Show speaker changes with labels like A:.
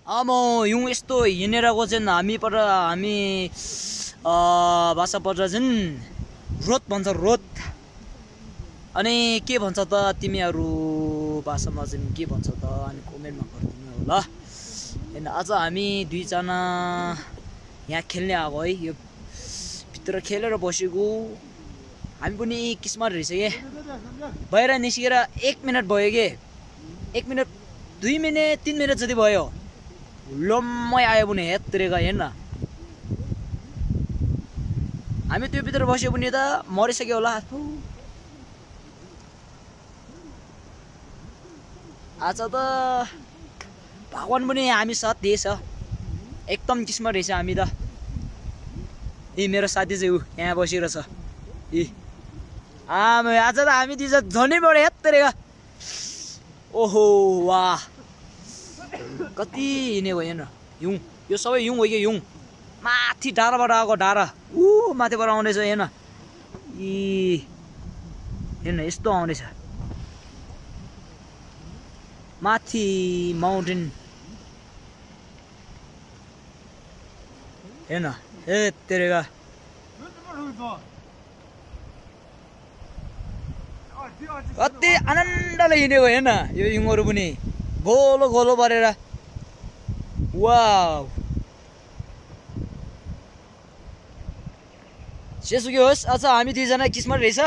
A: Young यस्तो हिँडेर गएको चाहिँ हामी भाषा पर्छ चाहिँ रोत भन्छ रोत। अनि के भन्छ त तिमीहरू भाषामा चाहिँ के भन्छ त अनि कमेन्टमा गरिदिनु होला। हैन आज हामी दुईजना यहाँ खेल्ने आएको है। यो भित्र खेलेर बसेको हामी पनि किस्मत रहेछ के। बाहिर निस्केर 1 मिनट भयो के, 1 मिनट 2 मिनट 3 मिनट जति भयो लम्मै आयो भने हेत्रेका हेर्न। हामी त्यो भित्र बस्यो भने त मरिसक्यो होला। आज त भगवान पनि हामी साथ दिएछ, एकदम किस्मत रहेछ हामी त। मेरो साथी चाहिँ ऊ यहाँ बसिरहेछ। आज त हामी दुईजना झनै बढे हेत्रेका। ओहो वाह कति हिँडेको हेर्न। युङ यो सबै युङ हो कि युङ माथि डाँडाबाट आएको डाँडा माथिबाट आउँदैछ हेर्न। हेर्न यस्तो आउँदैछ माथि माउन्टेन हेर्न। हेत्तेरेका कति आनन्दले हिँडेको हेर्न यो युङहरू पनि गोलो गोलो परेर। वाउ जेसुकै होस् आज हामी दुईजना किस्मत रहेछ।